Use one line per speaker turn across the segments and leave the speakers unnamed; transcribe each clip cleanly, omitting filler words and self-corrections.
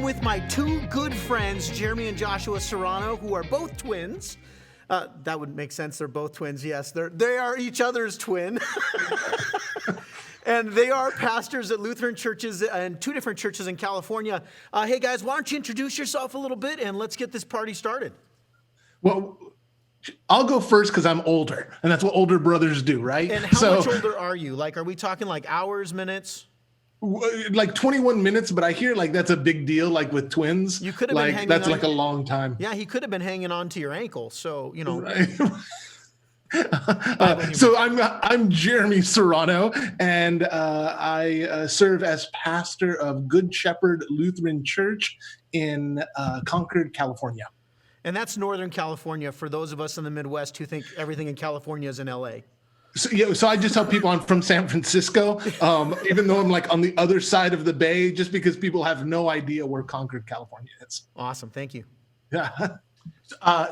with my two good friends, Jeremy and Joshua Serrano, who are both twins. That would make sense. They're both twins. Yes, they are each other's twin. And they are pastors at Lutheran churches and two different churches in California. Hey, guys, why don't you introduce yourself a little bit and let's get this party started.
Well, I'll go first because I'm older, and that's what older brothers do, right?
And how much older are you? Like, are we talking like hours, minutes?
Like 21 minutes, but I hear like that's a big deal, like with twins.
You could have been hanging
that's
on,
like a long time.
Yeah, he could have been hanging on to your ankle, so, you know.
Right. So I'm Jeremy Serrano, and I serve as pastor of Good Shepherd Lutheran Church in Concord, California.
And that's Northern California for those of us in the Midwest who think everything in California is in LA.
So I just tell people I'm from San Francisco, even though I'm like on the other side of the bay, just because people have no idea where Concord, California is.
Awesome. Thank you.
Yeah.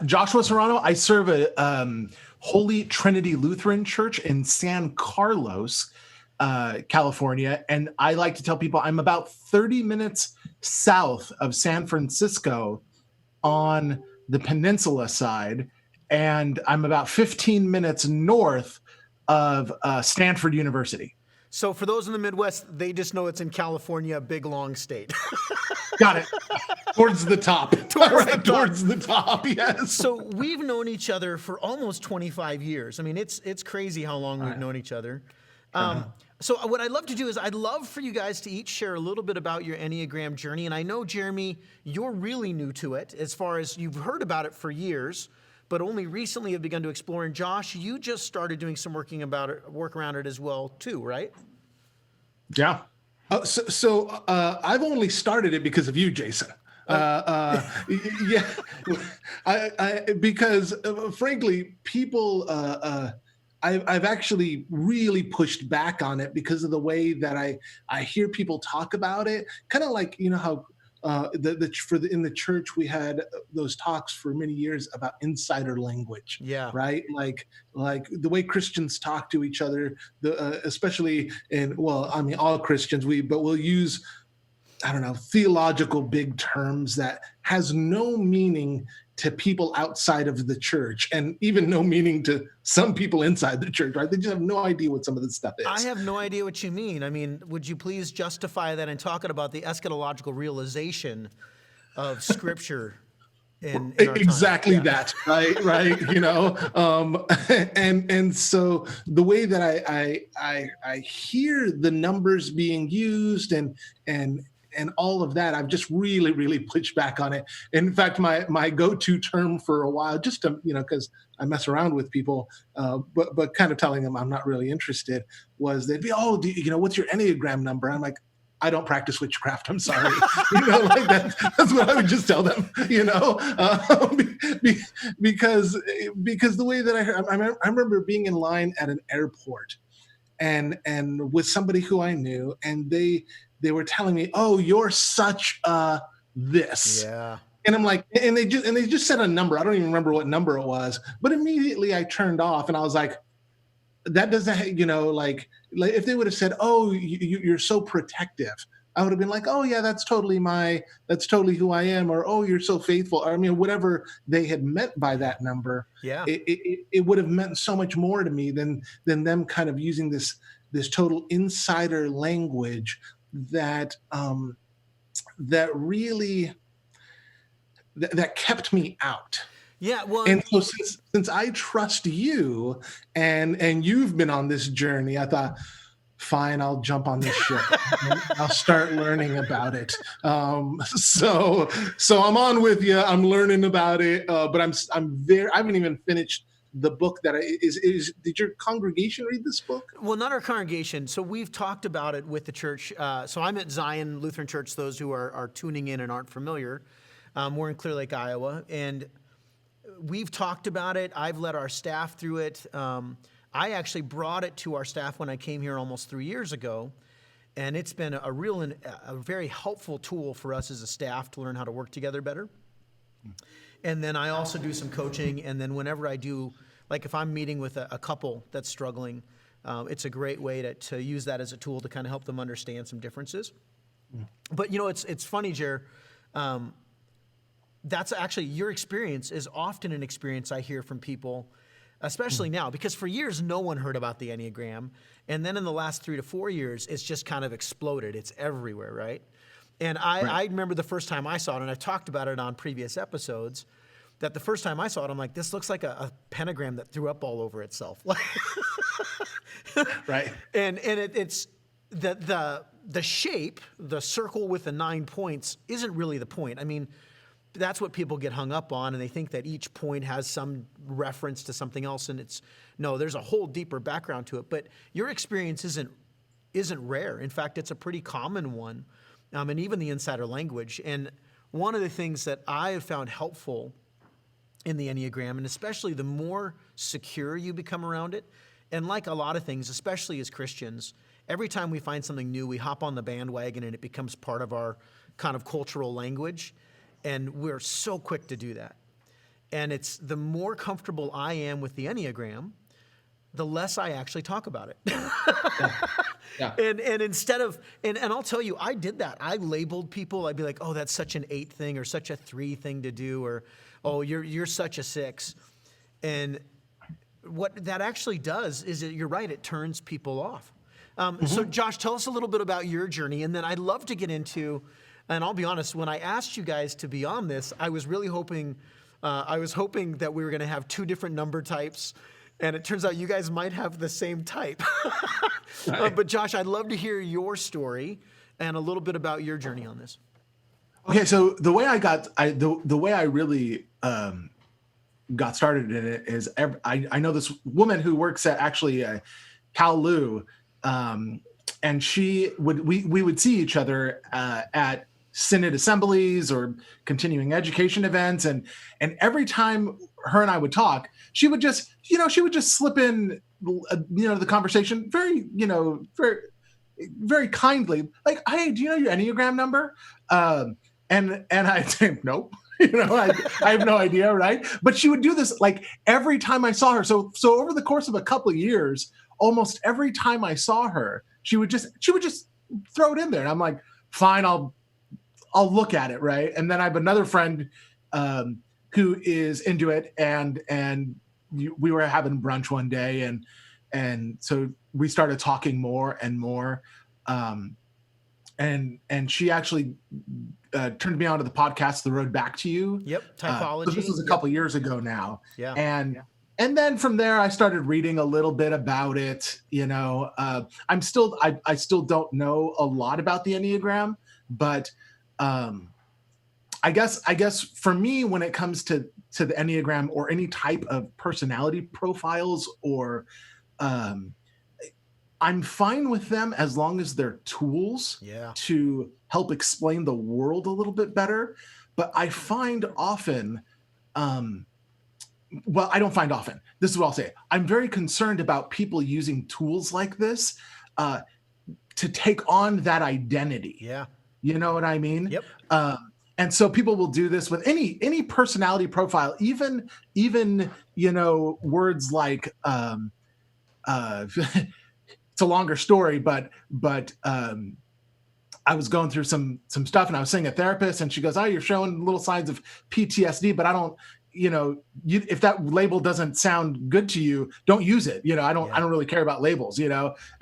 Joshua Serrano. I serve a Holy Trinity Lutheran Church in San Carlos, California. And I like to tell people I'm about 30 minutes south of San Francisco on the peninsula side. And I'm about 15 minutes north of Stanford University.
So for those in the Midwest, they just know it's in California, big, long state.
Got it.
Towards the top. Towards the top, yes.
So we've known each other for almost 25 years. I mean, it's crazy how long we've known each other. So what I'd love to do is I'd love for you guys to each share a little bit about your Enneagram journey. And I know, Jeremy, you're really new to it as far as you've heard about it for years, but only recently have begun to explore. And Josh, you just started doing some work around it as well too, right?
Yeah. So I've only started it because of you, Jason. Yeah, because frankly, people, I've actually really pushed back on it because of the way that I hear people talk about it. Kind of like, you know, how in the church we had those talks for many years about insider language.
Yeah.
Right. Like the way Christians talk to each other, especially all Christians, we'll use, I don't know, theological big terms that has no meaning to people outside of the church, and even no meaning to some people inside the church, right? They just have no idea what some of this stuff is.
I have no idea what you mean. I mean, would you please justify that in talking about the eschatological realization of Scripture in our
exactly
time?
That, right? You know, and so the way that I hear the numbers being used and all of that, I've just really, really pushed back on it. In fact, my go-to term for a while, just to, you know, because I mess around with people, but kind of telling them I'm not really interested, was they'd be, what's your Enneagram number? I'm like, I don't practice witchcraft. I'm sorry. You know, like that's what I would just tell them, you know, because the way that I remember being in line at an airport and with somebody who I knew, and they were telling me, "Oh, you're such a this."
Yeah.
And I'm like, and they just said a number. I don't even remember what number it was, but immediately I turned off and I was like, that doesn't, you know, like if they would have said, "Oh, you're so protective," I would have been like, "Oh yeah, that's totally who I am," or "Oh, you're so faithful." Or, I mean, whatever they had meant by that number.
Yeah.
It would have meant so much more to me than them kind of using this total insider language that really that kept me out.
Yeah, well,
and so since I trust you and you've been on this journey, I thought, fine, I'll jump on this ship. I'll start learning about it. So I'm on with you. I'm learning about it, but I haven't even finished the book that did your congregation read this book?
Well, not our congregation. So we've talked about it with the church. So I'm at Zion Lutheran Church, those who are tuning in and aren't familiar. We're in Clear Lake, Iowa. And we've talked about it. I've led our staff through it. I actually brought it to our staff when I came here almost 3 years ago. And it's been a very helpful tool for us as a staff to learn how to work together better. And then I also do some coaching. And then whenever I do, like if I'm meeting with a couple that's struggling, it's a great way to use that as a tool to kind of help them understand some differences. But, you know, it's funny, Jer. that's actually your experience is often an experience I hear from people, especially now, because for years, no one heard about the Enneagram. And then in the last 3 to 4 years, it's just kind of exploded. It's everywhere, right? And I remember the first time I saw it, and I've talked about it on previous episodes, that the first time I saw it, I'm like, this looks like a pentagram that threw up all over itself.
Right.
And it's the shape, the circle with the 9 points, isn't really the point. I mean, that's what people get hung up on, and they think that each point has some reference to something else, and there's a whole deeper background to it. But your experience isn't rare. In fact, it's a pretty common one, and even the insider language. And one of the things that I have found helpful in the Enneagram, and especially the more secure you become around it, and like a lot of things, especially as Christians, every time we find something new, we hop on the bandwagon and it becomes part of our kind of cultural language. And we're so quick to do that. And it's the more comfortable I am with the Enneagram, the less I actually talk about it.
Yeah.
And instead of, and I'll tell you, I did that. I labeled people. I'd be like, oh, that's such an 8 thing, or such a 3 thing to do, or, oh, you're such a 6. And what that actually does is, you're right, it turns people off. So Josh, tell us a little bit about your journey, and then I'd love to get into, and I'll be honest, when I asked you guys to be on this, I was really hoping, that we were going to have 2 different number types, and it turns out you guys might have the same type. But Josh, I'd love to hear your story and a little bit about your journey on this.
Okay, so the way I really got started in it is I know this woman who works at actually Cal Lu, and we would see each other at synod assemblies or continuing education events, and every time her and I would talk, she would just slip in the conversation very very, very kindly, like, hey, do you know your Enneagram number? And I'd say, nope. I have no idea, right? But she would do this like every time I saw her. So over the course of a couple of years, almost every time I saw her, she would just throw it in there, and I'm like, fine, I'll look at it, right? And then I have another friend who is into it, and we were having brunch one day, and so we started talking more and more, and she actually turned me on to the podcast, The Road Back to You.
Yep, typology.
So this was a couple years ago now.
Yeah.
And then from there, I started reading a little bit about it. I still don't know a lot about the Enneagram, but I guess for me, when it comes to the Enneagram or any type of personality profiles, or I'm fine with them as long as they're tools to help explain the world a little bit better. But I find often, well, I don't find often. This is what I'll say. I'm very concerned about people using tools like this to take on that identity.
Yeah.
You know what I mean?
Yep.
And so people will do this with any personality profile, even words like it's a longer story, but I was going through some stuff, and I was seeing a therapist, and she goes, "Oh, you're showing little signs of PTSD, but I don't, if that label doesn't sound good to you, don't use it. I don't really care about labels, And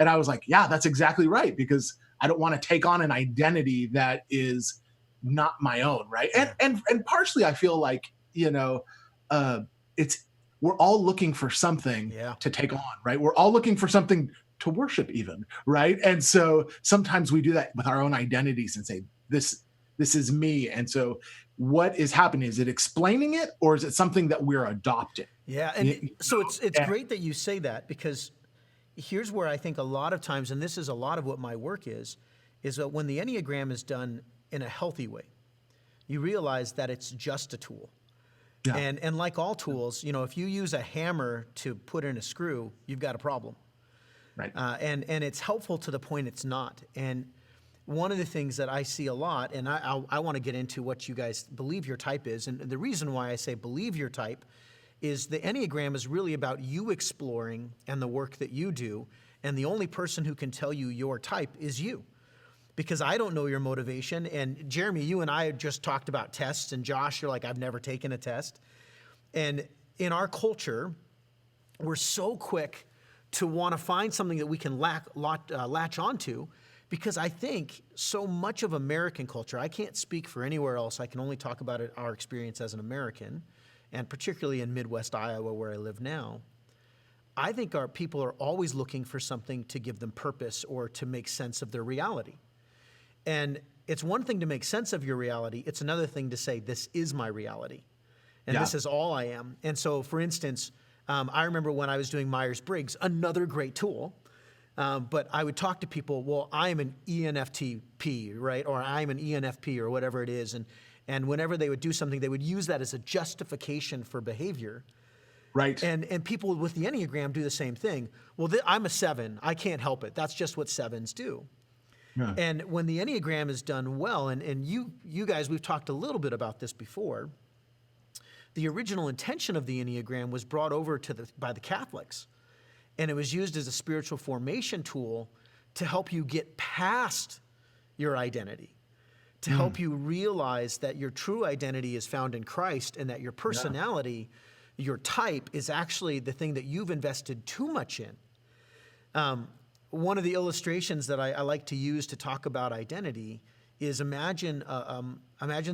I was like, yeah, that's exactly right, because I don't want to take on an identity that is not my own, right? And partially, I feel like we're all looking for something to take on, right? We're all looking for something to worship, even, right? And so sometimes we do that with our own identities and say, this is me. And so what is happening? Is it explaining it, or is it something that we're adopting?
Yeah, and so it's great that you say that, because here's where I think a lot of times, and this is a lot of what my work is that when the Enneagram is done in a healthy way, you realize that it's just a tool. Yeah. And like all tools, if you use a hammer to put in a screw, you've got a problem.
Right.
And it's helpful to the point it's not. And one of the things that I see a lot, and I want to get into what you guys believe your type is, and the reason why I say believe your type is the Enneagram is really about you exploring and the work that you do, and the only person who can tell you your type is you. because I don't know your motivation. And Jeremy, you and I had just talked about tests, and Josh, you're like, I've never taken a test. And in our culture, we're so quick to want to find something that we can latch onto, because I think so much of American culture, I can't speak for anywhere else, I can only talk about our experience as an American, and particularly in Midwest Iowa where I live now. I think our people are always looking for something to give them purpose or to make sense of their reality. And it's one thing to make sense of your reality. It's another thing to say, this is my reality. And this is all I am. And so, for instance, I remember when I was doing Myers-Briggs, another great tool, but I would talk to people, well, I'm an ENFP, right? Or I'm an ENFP or whatever it is. And whenever they would do something, they would use that as a justification for behavior.
Right.
And people with the Enneagram do the same thing. Well, I'm a 7. I can't help it. That's just what 7s do.
Yeah.
And when the Enneagram is done well, and you guys, we've talked a little bit about this before, the original intention of the Enneagram was brought over by the Catholics. And it was used as a spiritual formation tool to help you get past your identity, to help you realize that your true identity is found in Christ, and that your personality, your type, is actually the thing that you've invested too much in. One of the illustrations that I like to use to talk about identity is imagine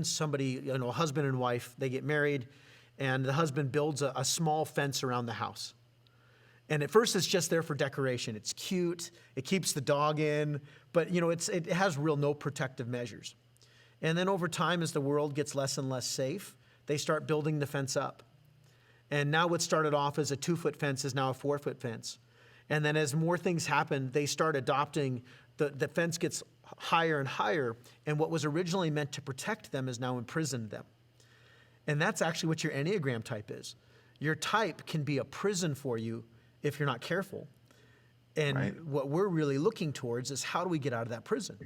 somebody, a husband and wife, they get married, and the husband builds a small fence around the house. And at first it's just there for decoration. It's cute, it keeps the dog in, but it has no protective measures. And then over time, as the world gets less and less safe, they start building the fence up. And now what started off as a 2-foot fence is now a 4-foot fence. And then as more things happen, they start adopting, the fence gets higher and higher, and what was originally meant to protect them has now imprisoned them. And that's actually what your Enneagram type is. Your type can be a prison for you if you're not careful. And what we're really looking towards is, how do we get out of that prison?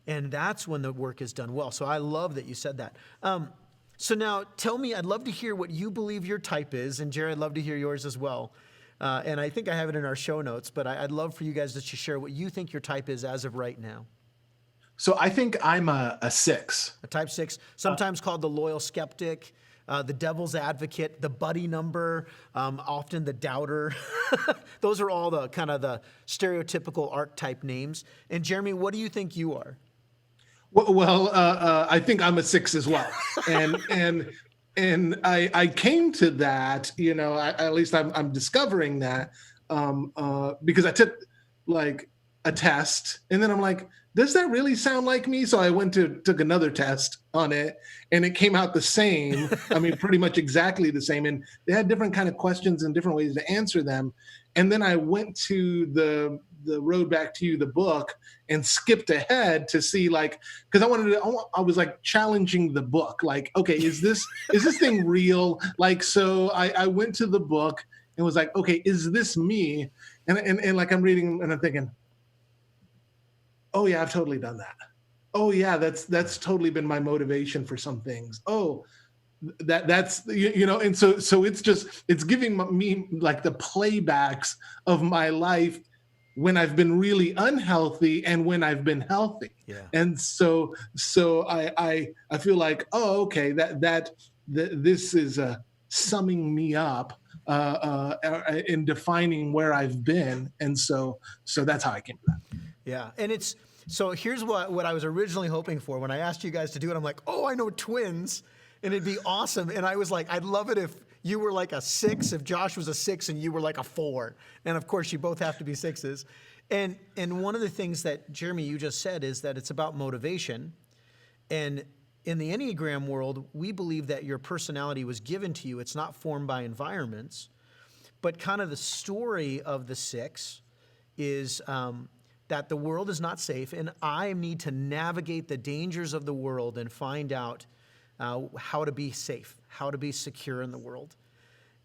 And that's when the work is done well. So I love that you said that. So now tell me, I'd love to hear what you believe your type is. And Jerry, I'd love to hear yours as well. And I think I have it in our show notes, but I'd love for you guys to share what you think your type is as of right now.
So I think I'm a 6.
A type 6, sometimes called the loyal skeptic, the devil's advocate, the buddy number, often the doubter. Those are all the kind of the stereotypical archetype names. And Jeremy, what do you think you are?
Well, I think I'm a 6 as well, and I came to that, at least I'm discovering that because I took like a test, and then I'm like, does that really sound like me? So I took another test on it, and it came out the same. I mean, pretty much exactly the same, and they had different kind of questions and different ways to answer them. And then I went to the Road Back to You, the book, and skipped ahead to see, like, because I was like challenging the book, like, okay, is this thing real? Like, so I went to the book and was like, okay, is this me? And like I'm reading and I'm thinking, oh yeah, I've totally done that. Oh yeah, that's totally been my motivation for some things. Oh, that's and so it's giving me like the playbacks of my life when I've been really unhealthy and when I've been healthy.
Yeah.
And so I feel like, oh, okay, that this is summing me up in defining where I've been. And so that's how I came to that.
Yeah. And so here's what I was originally hoping for. When I asked you guys to do it, I'm like, oh, I know twins, and it'd be awesome. And I was like, I'd love it if you were like a 6, if Josh was a 6 and you were like a 4. And of course, you both have to be 6s. And one of the things that, Jeremy, you just said is that it's about motivation. And in the Enneagram world, we believe that your personality was given to you. It's not formed by environments. But kind of the story of the 6 is that the world is not safe, and I need to navigate the dangers of the world and find out how to be safe, how to be secure in the world.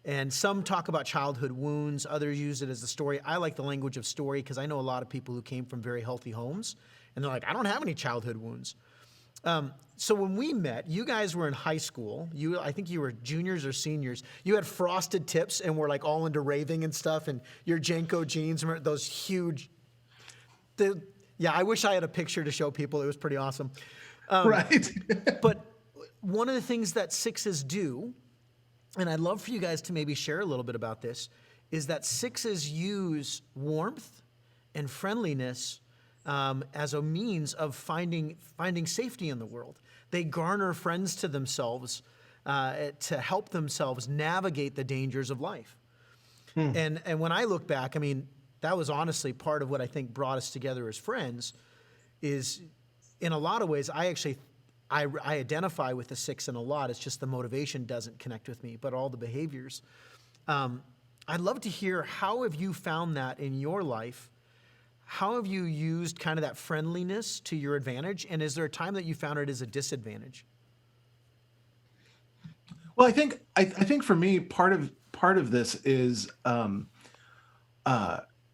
And some talk about childhood wounds. Others use it as a story. I like the language of story because I know a lot of people who came from very healthy homes, and they're like, I don't have any childhood wounds. So when we met, you guys were in high school. I think you were juniors or seniors. You had frosted tips and were like all into raving and stuff, and your Janko jeans, those huge. Yeah, I wish I had a picture to show people. It was pretty awesome.
Right.
But one of the things that sixes do, and I'd love for you guys to maybe share a little bit about this, is that sixes use warmth and friendliness as a means of finding safety in the world. They garner friends to themselves to help themselves navigate the dangers of life. And when I look back, I mean, that was honestly part of what I think brought us together as friends. Is in a lot of ways, I identify with the six in a lot. It's just the motivation doesn't connect with me, but all the behaviors. I'd love to hear, how have you found that in your life? How have you used kind of that friendliness to your advantage? And is there a time that you found it as a disadvantage?
Well, I think for me, part of this is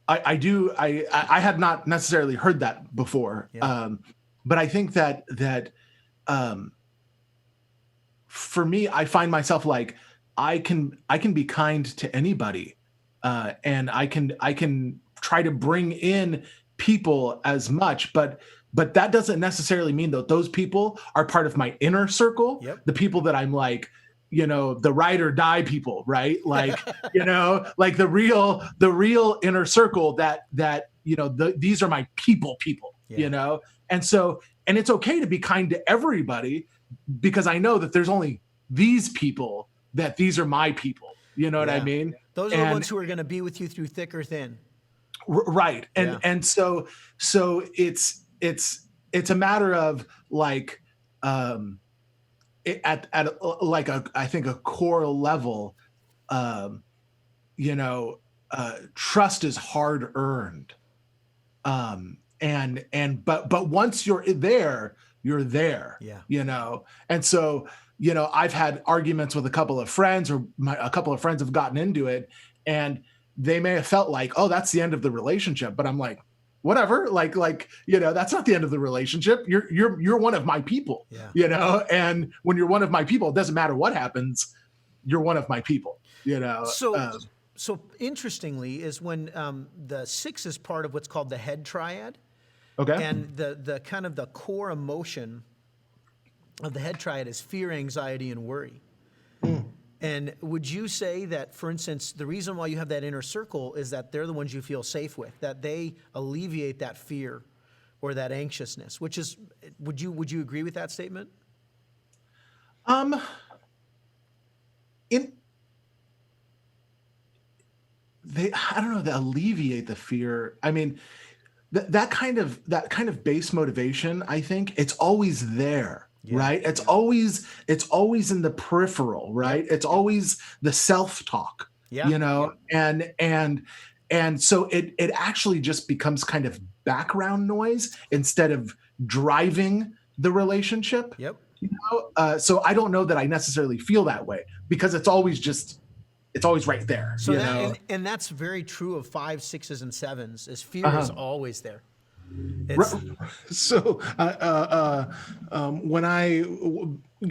I had not necessarily heard that before,
Yeah.
but I think that for me, I find myself like I can be kind to anybody, and I can try to bring in people as much, but that doesn't necessarily mean that those people are part of my inner circle.
Yep.
The people that I'm like, the ride or die people, right? Like, like the real inner circle that these are my people,
Yeah.
and it's okay to be kind to everybody, because I know that there's only these people, that these are my people. You know what I
Yeah.
mean?
Those are the ones who are going to be with you through thick or thin.
Right.
Yeah.
And so it's a matter of like, at like I think a core level, trust is hard earned. But once you're there, you're there.
Yeah.
And so, I've had arguments with a couple of friends, or a couple of friends have gotten into it, and they may have felt like, oh, that's the end of the relationship. But I'm like, whatever, like, that's not the end of the relationship. You're one of my people,
Yeah.
and when you're one of my people, it doesn't matter what happens. You're one of my people,
So interestingly is when the six is part of what's called the head triad.
Okay.
And the kind of the core emotion of the head triad is fear, anxiety, and worry. And would you say that, for instance, the reason why you have that inner circle is that they're the ones you feel safe with, that they alleviate that fear or that anxiousness, which is, would you agree with that statement?
I don't know, they alleviate the fear. I mean, that kind of base motivation, I think it's always there.
Yeah.
Right. It's always in the peripheral, right?
Yep.
It's always the self-talk,
Yeah.
and so it actually just becomes kind of background noise instead of driving the relationship.
Yep.
So I don't know that I necessarily feel that way, because it's always right there.
So and that's very true of 5, 6s, and 7s. Is fear is always there.
So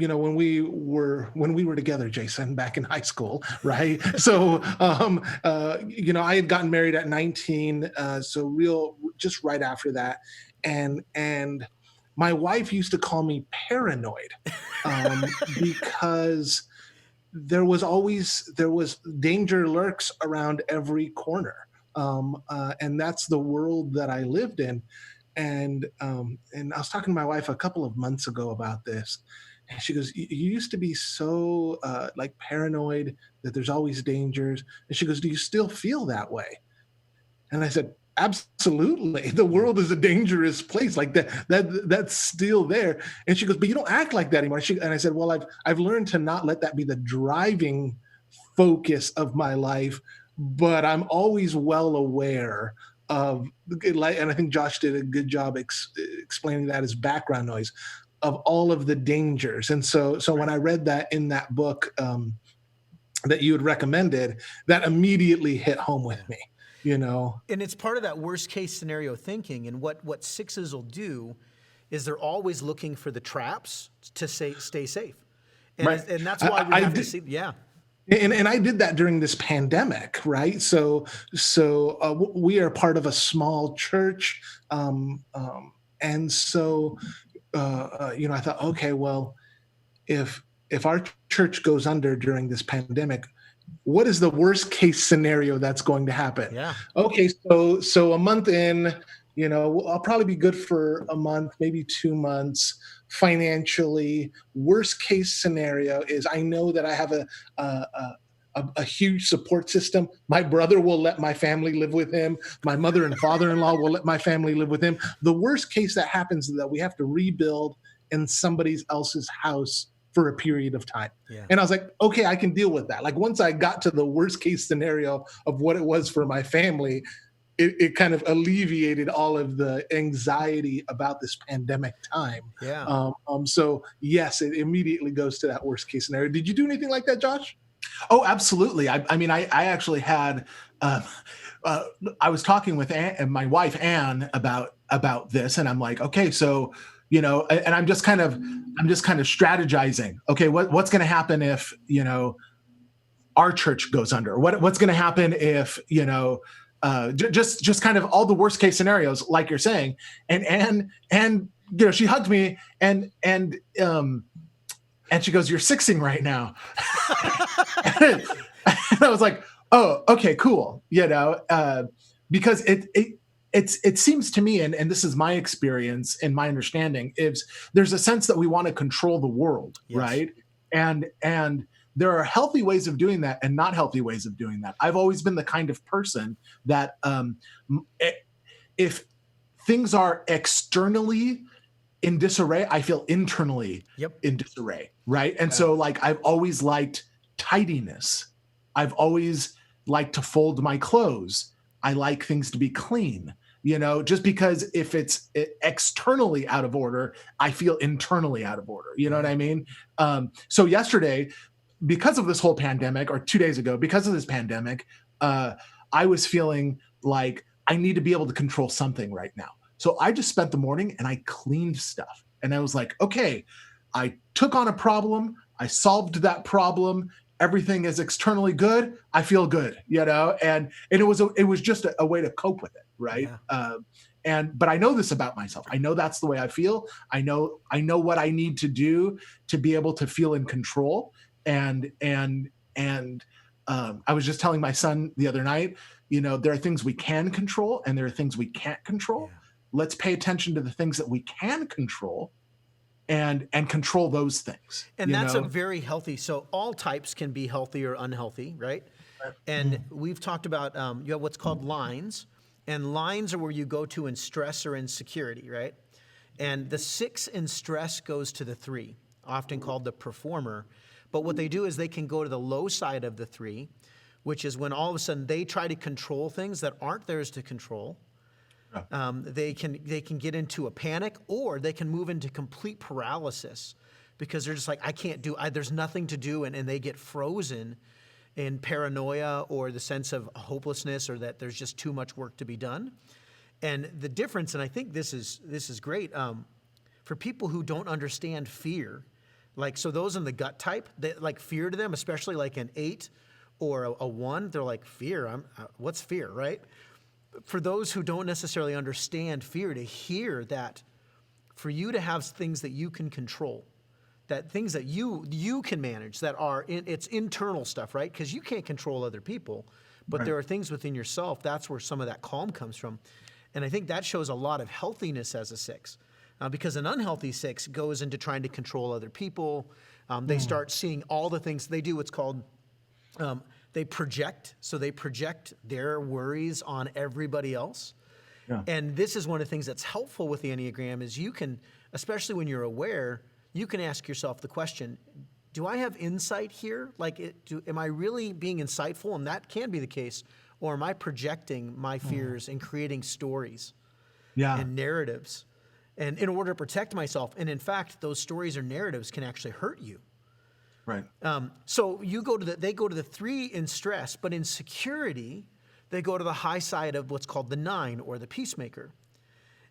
when we were together, Jason, back in high school, right? So I had gotten married at 19, so just right after that, and my wife used to call me paranoid, because there was danger lurks around every corner. And that's the world that I lived in. And I was talking to my wife a couple of months ago about this, and she goes, "You used to be so like paranoid that there's always dangers." And she goes, "Do you still feel that way?" And I said, "Absolutely. The world is a dangerous place. Like that's still there." And she goes, "But you don't act like that anymore." And I said, "Well, I've learned to not let that be the driving focus of my life, but I'm always well aware of," and I think Josh did a good job explaining that as background noise, of all of the dangers. And so when I read that in that book that you had recommended, that immediately hit home with me,
And it's part of that worst case scenario thinking. And what 6s will do is they're always looking for the traps to stay safe. And,
Right.
and that's why we have to see. Yeah.
And I did that during this pandemic, right? We are part of a small church, and so I thought, okay, well, if our church goes under during this pandemic, what is the worst case scenario that's going to happen?
Yeah.
Okay, so a month in, I'll probably be good for a month, maybe 2 months financially. Worst case scenario is I know that I have a huge support system. My brother will let my family live with him. My mother and father-in-law will let my family live with him. The worst case that happens is that we have to rebuild in somebody else's house for a period of time.
Yeah.
And I was like, okay, I can deal with that. Like once I got to the worst case scenario of what it was for my family, it kind of alleviated all of the anxiety about this pandemic time.
Yeah.
So yes, it immediately goes to that worst case scenario. Did you do anything like that, Josh?
Oh, absolutely. I mean, I actually had, I was talking with my wife, Anne, about this, and I'm like, okay, so, and I'm just kind of strategizing. Okay, what's going to happen if, our church goes under? What's going to happen if, just kind of all the worst case scenarios, like you're saying, and she hugged me and she goes, "You're sixing right now." And I was like, "Oh, okay, cool." Because it seems to me, and this is my experience and my understanding, is there's a sense that we want to control the world,
Yes.
right? And there are healthy ways of doing that and not healthy ways of doing that. I've always been the kind of person that if things are externally in disarray, I feel internally in disarray, right? And so like I've always liked tidiness. I've always liked to fold my clothes. I like things to be clean, just because if it's externally out of order, I feel internally out of order. You know what I mean? So yesterday, because of this whole pandemic, or 2 days ago, because of this pandemic, I was feeling like I need to be able to control something right now. So I just spent the morning and I cleaned stuff. And I was like, okay, I took on a problem. I solved that problem. Everything is externally good. I feel good, and it was just a way to cope with it. Right.
Yeah.
But I know this about myself. I know that's the way I feel. I know what I need to do to be able to feel in control. And I was just telling my son the other night, there are things we can control and there are things we can't control.
Yeah.
Let's pay attention to the things that we can control and control those things.
And that's a very healthy, so all types can be healthy or unhealthy, right? And we've talked about, you have what's called lines, and lines are where you go to in stress or insecurity, right? And the 6 in stress goes to the 3, often called the performer. But what they do is they can go to the low side of the 3, which is when all of a sudden they try to control things that aren't theirs to control. They can get into a panic, or they can move into complete paralysis because they're just like, I can't do, there's nothing to do, and they get frozen in paranoia or the sense of hopelessness, or that there's just too much work to be done. And the difference, and I think this is great, for people who don't understand fear, like, so those in the gut type, that like fear to them, especially like an 8 or a 1, they're like, fear, what's fear, right? For those who don't necessarily understand fear, to hear that for you to have things that you can control, that things that you can manage, that are it's internal stuff, right? Because you can't control other people, but there are things within yourself. That's where some of that calm comes from. And I think that shows a lot of healthiness as a 6, because an unhealthy 6 goes into trying to control other people. They start seeing all the things they do. What's called they project. So they project their worries on everybody else. Yeah. And this is one of the things that's helpful with the Enneagram is you can, especially when you're aware, you can ask yourself the question, do I have insight here? Like, am I really being insightful? And that can be the case. Or am I projecting my fears and creating stories and narratives? And in order to protect myself, and in fact, those stories or narratives can actually hurt you.
Right.
So they go to the 3 in stress, but in security, they go to the high side of what's called the 9 or the peacemaker.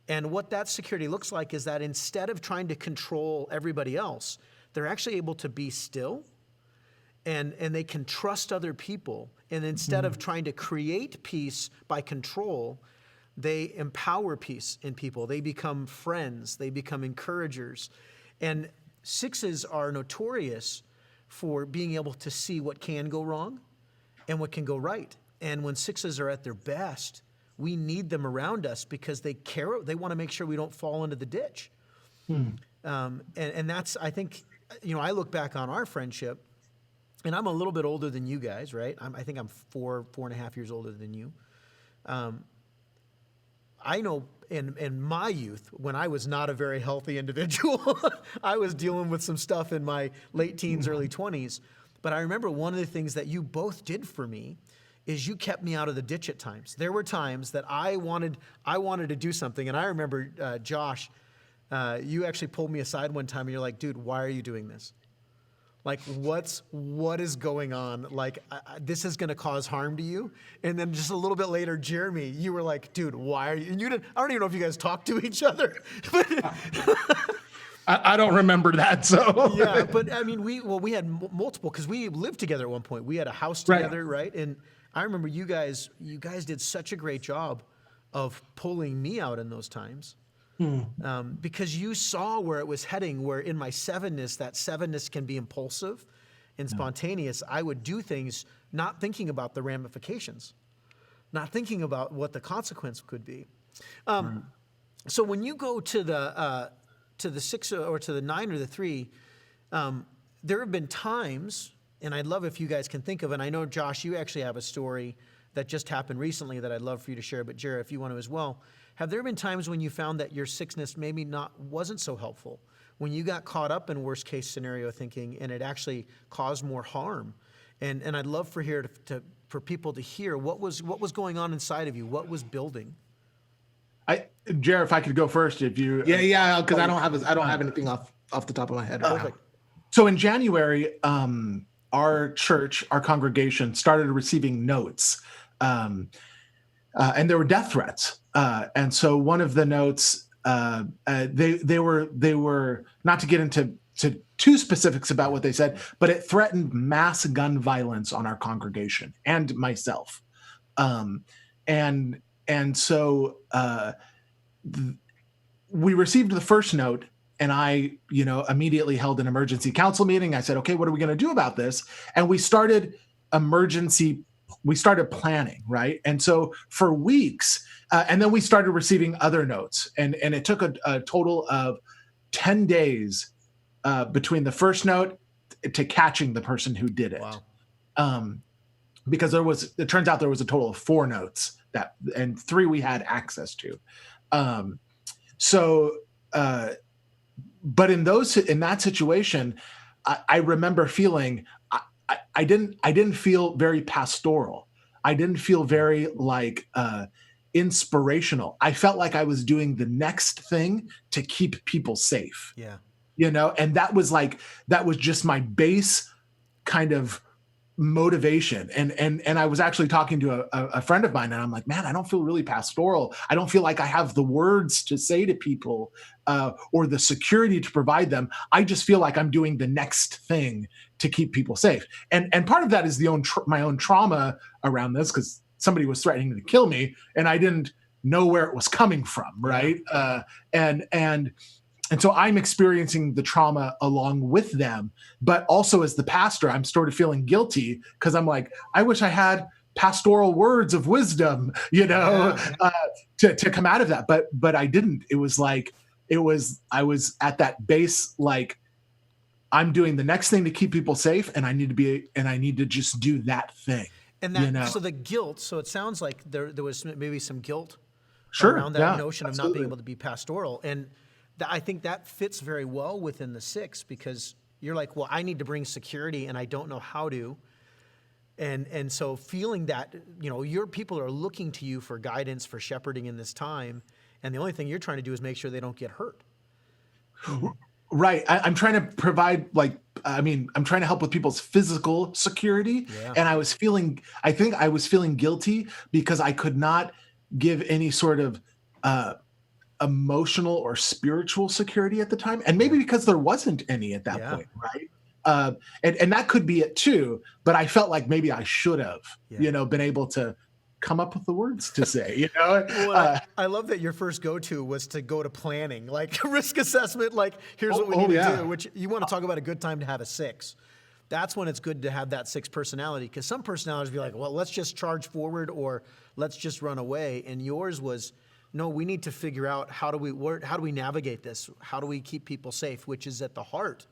And what that security looks like is that instead of trying to control everybody else, they're actually able to be still and they can trust other people. And instead of trying to create peace by control, they empower peace in people. They become friends. They become encouragers. And 6s are notorious for being able to see what can go wrong and what can go right. And when 6s are at their best, we need them around us because they care. They want to make sure we don't fall into the ditch. And that's, I think, I look back on our friendship, and I'm a little bit older than you guys, right? I think I'm 4.5 years older than you. I know in my youth, when I was not a very healthy individual, I was dealing with some stuff in my late teens, early 20s. But I remember one of the things that you both did for me is you kept me out of the ditch at times. There were times that I wanted to do something. And I remember, Josh, you actually pulled me aside one time and you're like, dude, why are you doing this? Like, what is going on? Like, this is going to cause harm to you. And then just a little bit later, Jeremy, you were like, dude, why are you? And you didn't. I don't even know if you guys talked to each other.
I don't remember that. So
yeah, but I mean, we had multiple, because we lived together at one point. We had a house together, right? And I remember you guys did such a great job of pulling me out in those times. Because you saw where it was heading, where in my 7ness, that 7ness can be impulsive and spontaneous. I would do things not thinking about the ramifications, not thinking about what the consequence could be. So when you go to the 6 or to the 9 or the 3, there have been times, and I'd love if you guys can think of, and I know, Josh, you actually have a story that just happened recently that I'd love for you to share, but Jared, if you want to as well. Have there been times when you found that your 6ness maybe wasn't so helpful, when you got caught up in worst case scenario thinking and it actually caused more harm? And I'd love for for people to hear what was going on inside of you, what was building.
Jared, if I could go first, if you
because I don't have anything off the top of my head.
Perfect.
So in January, our church, our congregation started receiving notes, and there were death threats. And so one of the notes, they were not to get into too specifics about what they said, but it threatened mass gun violence on our congregation and myself. And so we received the first note, and I, immediately held an emergency council meeting. I said, okay, what are we going to do about this? And we started planning, right? And so for weeks, and then we started receiving other notes, and it took a total of 10 days between the first note to catching the person who did it.
Wow.
Because it turns out there was a total of 4 notes and 3 we had access to. But in that situation, I remember feeling I didn't feel very pastoral. I didn't feel very inspirational. I felt like I was doing the next thing to keep people safe.
Yeah.
And that was just my base kind of motivation. And I was actually talking to a friend of mine, and I'm like, man, I don't feel really pastoral. I don't feel like I have the words to say to people or the security to provide them. I just feel like I'm doing the next thing to keep people safe. And part of that is my own trauma around this, because somebody was threatening to kill me and I didn't know where it was coming from, right? And so I'm experiencing the trauma along with them, but also as the pastor, I'm sort of feeling guilty because I'm like, I wish I had pastoral words of wisdom, to come out of that. But I didn't. I was at that base, like, I'm doing the next thing to keep people safe, and I need to just do that thing.
And that, so the guilt, so it sounds like there was maybe some guilt
sure,
around that
yeah,
notion of
absolutely.
not being able to be pastoral. And I think that fits very well within the 6, because you're like, well, I need to bring security and I don't know how to. And so feeling that, your people are looking to you for guidance, for shepherding in this time. And the only thing you're trying to do is make sure they don't get hurt.
Right. I'm trying to provide, I'm trying to help with people's physical security.
Yeah.
And I think I was feeling guilty because I could not give any sort of emotional or spiritual security at the time. And maybe because there wasn't any at that point, right? And that could be it too. But I felt like maybe I should have, been able to come up with the words to say,
Well, I love that your first go-to was to go to planning, like risk assessment, like here's what we need to do, which you want to talk about a good time to have a 6. That's when it's good to have that 6 personality, because some personalities be like, well, let's just charge forward or let's just run away. And yours was, no, we need to figure out how do we navigate this? How do we keep people safe, which is at the heart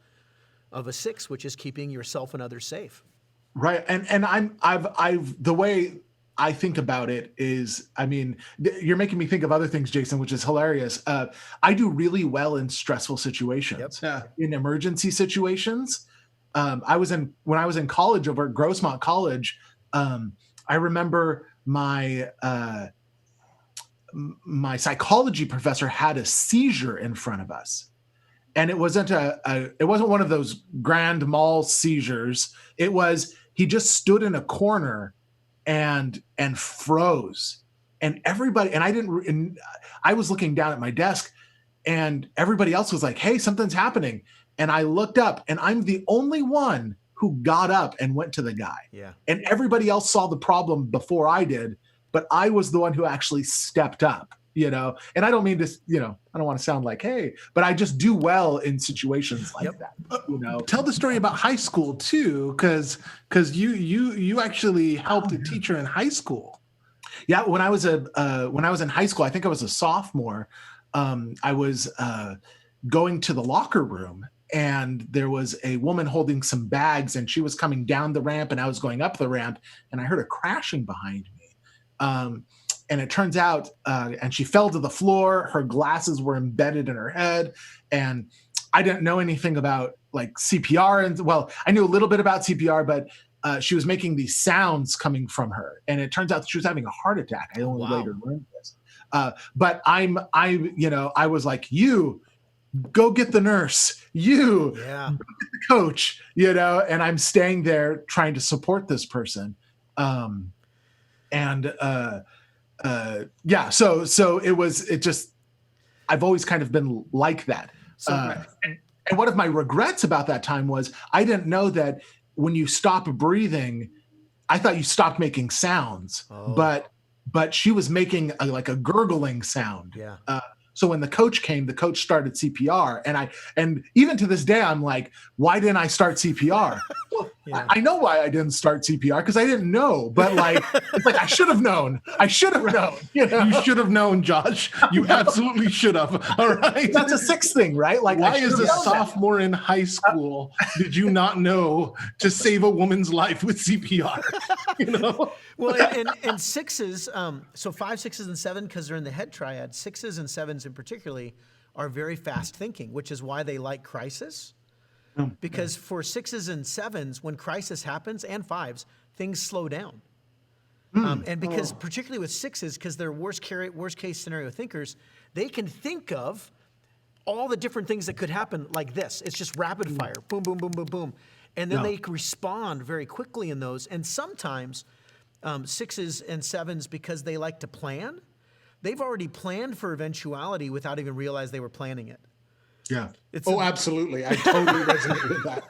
of a 6, which is keeping yourself and others safe.
Right. And I've the way I think about it is, I mean, you're making me think of other things, Jason, which is hilarious. I do really well in stressful situations, in emergency situations. When I was in college over at Grossmont College, I remember my psychology professor had a seizure in front of us. And it wasn't it wasn't one of those grand mal seizures. It was, he just stood in a corner and froze, and everybody, and I was looking down at my desk, and everybody else was like, hey, something's happening. And I looked up, and I'm the only one who got up and went to the guy.
Yeah.
And everybody else saw the problem before I did, but I was the one who actually stepped up, and I don't mean to, I don't want to sound like, hey, but I just do well in situations like that.
Tell the story about high school too, because you actually helped a teacher in high school.
Yeah, when I was in high school, I think I was a sophomore. I was going to the locker room, and there was a woman holding some bags, and she was coming down the ramp, and I was going up the ramp, and I heard a crashing behind me. And it turns out, and she fell to the floor. Her glasses were embedded in her head, and I didn't know anything about like CPR. And well, I knew a little bit about CPR, but she was making these sounds coming from her, and it turns out that she was having a heart attack. I only later learned this. But I was like, you go get the nurse, you go get the coach, and I'm staying there trying to support this person. So I've always kind of been like that. And one of my regrets about that time was I didn't know that when you stop breathing, I thought you stopped making sounds, but she was making a gurgling sound.
Yeah.
So when the coach came, the coach started CPR, and even to this day, I'm like, why didn't I start CPR? Well, I know why I didn't start CPR, because I didn't know, but it's like I should have known. I should have known.
You should have known, Josh. You absolutely should have. All right.
That's a 6 thing, right? Like,
why as a sophomore in high school did you not know to save a woman's life with CPR?
Well, and 6s, so 5, 6s, and 7, because they're in the head triad, 6s and 7s in particularly are very fast thinking, which is why they like crisis. Because for 6s and 7s, when crisis happens, and 5s, things slow down. And because particularly with 6s, because they're worst case scenario thinkers, they can think of all the different things that could happen like this. It's just rapid fire, boom, boom, boom, boom, boom. And then they respond very quickly in those. And sometimes 6s and 7s, because they like to plan, they've already planned for eventuality without even realize they were planning it.
Yeah. Absolutely. I totally resonate with that.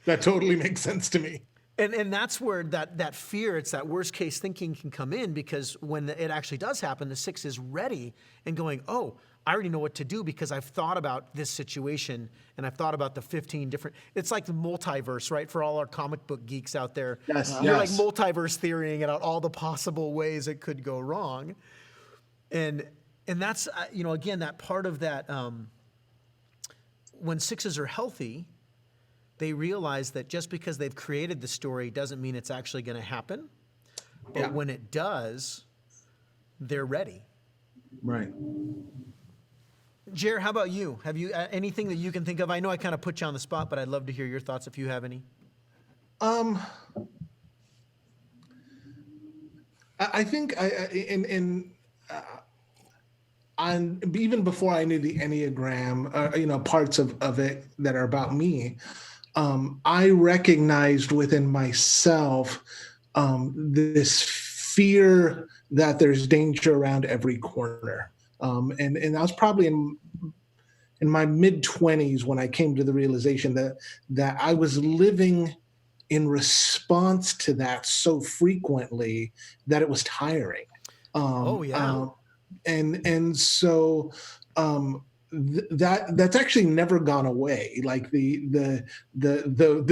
That totally makes sense to me.
And that's where that fear, it's that worst case thinking can come in, because when it actually does happen, the 6 is ready and going, oh, I already know what to do because I've thought about this situation and I've thought about the 15 different, it's like the multiverse, right? For all our comic book geeks out there. You're like multiverse theorying about all the possible ways it could go wrong. And that's, again, that part of that, when 6s are healthy, they realize that just because they've created the story doesn't mean it's actually going to happen. But when it does, they're ready.
Right.
Jer, how about you? Have you anything that you can think of? I know I kind of put you on the spot, but I'd love to hear your thoughts if you have any.
I think even before I knew the Enneagram, parts of it that are about me, I recognized within myself this fear that there's danger around every corner. And I was probably in my mid-20s when I came to the realization that I was living in response to that so frequently that it was tiring.
Oh, yeah.
And so that's actually never gone away. Like the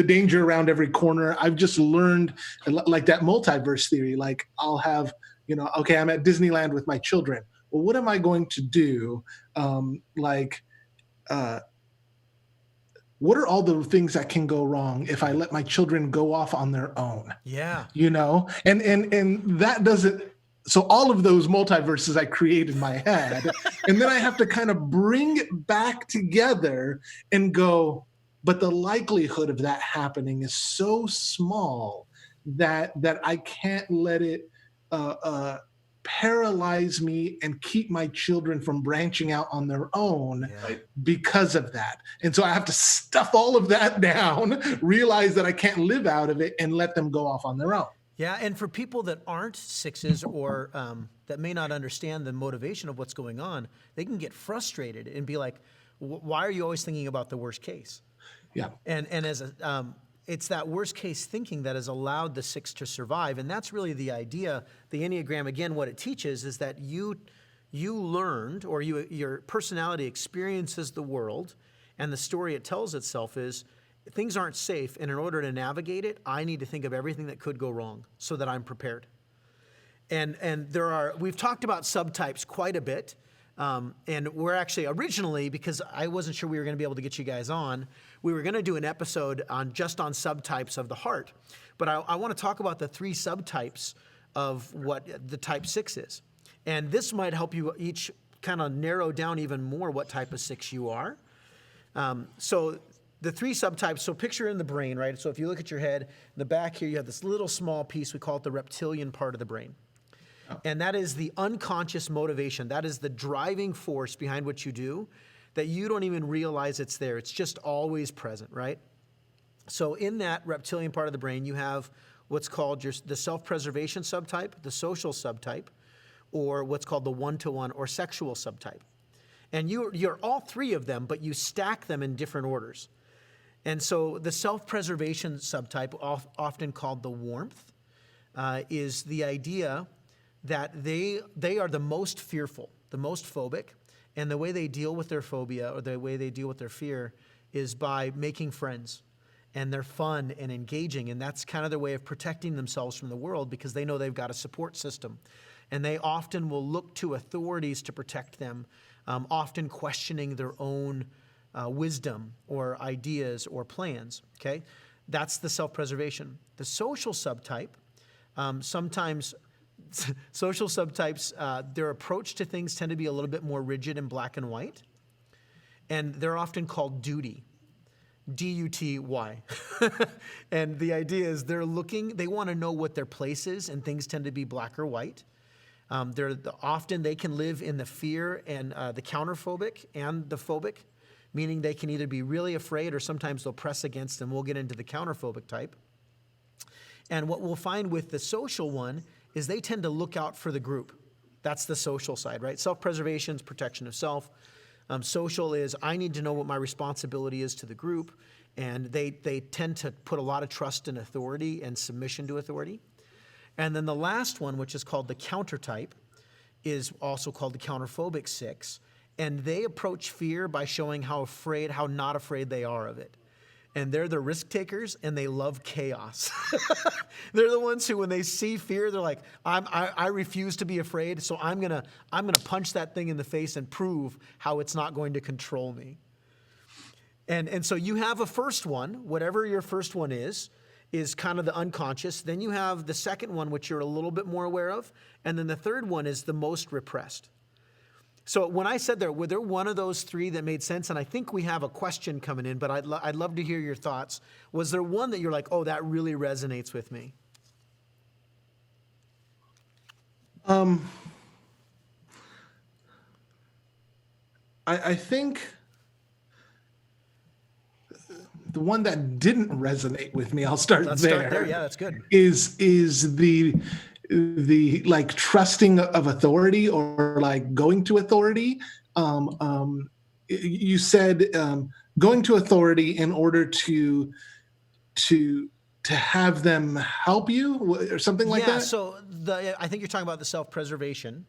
danger around every corner. I've just learned, like that multiverse theory. Like I'll have, okay, I'm at Disneyland with my children. Well, what am I going to do? Uh, what are all the things that can go wrong if I let my children go off on their own?
Yeah.
And that doesn't. So all of those multiverses I create in my head, and then I have to kind of bring it back together and go, but the likelihood of that happening is so small that I can't let it paralyze me and keep my children from branching out on their own because of that. And so I have to stuff all of that down, realize that I can't live out of it, and let them go off on their own.
Yeah, and for people that aren't sixes or that may not understand the motivation of what's going on, they can get frustrated and be like, why are you always thinking about the worst case?
Yeah.
And as it's that worst case thinking that has allowed the six to survive. And that's really the idea. The Enneagram, again, what it teaches is that you learned, or your personality experiences the world, and the story it tells itself is, things aren't safe, and in order to navigate it, I need to think of everything that could go wrong so that I'm prepared. And we've talked about subtypes quite a bit, and we're actually originally, because I wasn't sure we were going to be able to get you guys on, we were going to do an episode just on subtypes of the heart. But I want to talk about the 3 subtypes of what the type 6 is. And this might help you each kind of narrow down even more what type of 6 you are. So the 3 subtypes, so picture in the brain, right? So if you look at your head, in the back here, you have this little small piece, we call it the reptilian part of the brain. Oh. And that is the unconscious motivation. That is the driving force behind what you do, that you don't even realize it's there. It's just always present, right? So in that reptilian part of the brain, you have what's called the self-preservation subtype, the social subtype, or what's called the one-to-one or sexual subtype. And you're all 3 of them, but you stack them in different orders. And so the self-preservation subtype, often called the warmth, is the idea that they are the most fearful, the most phobic, and the way they deal with their phobia or the way they deal with their fear is by making friends. And they're fun and engaging, and that's kind of their way of protecting themselves from the world because they know they've got a support system. And they often will look to authorities to protect them, often questioning their own wisdom or ideas or plans, okay? That's the self-preservation. The social subtype, sometimes social subtypes, their approach to things tend to be a little bit more rigid and black and white, and they're often called duty, D-U-T-Y. And the idea is they want to know what their place is, and things tend to be black or white. Often they can live in the fear and the counterphobic and the phobic, meaning they can either be really afraid or sometimes they'll press against them. We'll get into the counterphobic type. And what we'll find with the social one is they tend to look out for the group. That's the social side, right? Self-preservation is protection of self. Social is I need to know what my responsibility is to the group. And they tend to put a lot of trust in authority and submission to authority. And then the last one, which is called the counter type, is also called the counterphobic 6. And they approach fear by showing how not afraid they are of it. And they're the risk takers, and they love chaos. They're the ones who, when they see fear, they're like, I refuse to be afraid, so I'm gonna punch that thing in the face and prove how it's not going to control me. And so you have a first one, whatever your first one is kind of the unconscious. Then you have the second one, which you're a little bit more aware of. And then the third one is the most repressed. So when I said there, were there one of those 3 that made sense? And I think we have a question coming in, but I'd love to hear your thoughts. Was there one that you're like, oh, that really resonates with me?
I think the one that didn't resonate with me, I'll start
Let's
there.
Start there. Yeah, that's good.
Is the like trusting of authority or like going to authority. you said going to authority in order to have them help you or something like that.
So I think you're talking about the self-preservation.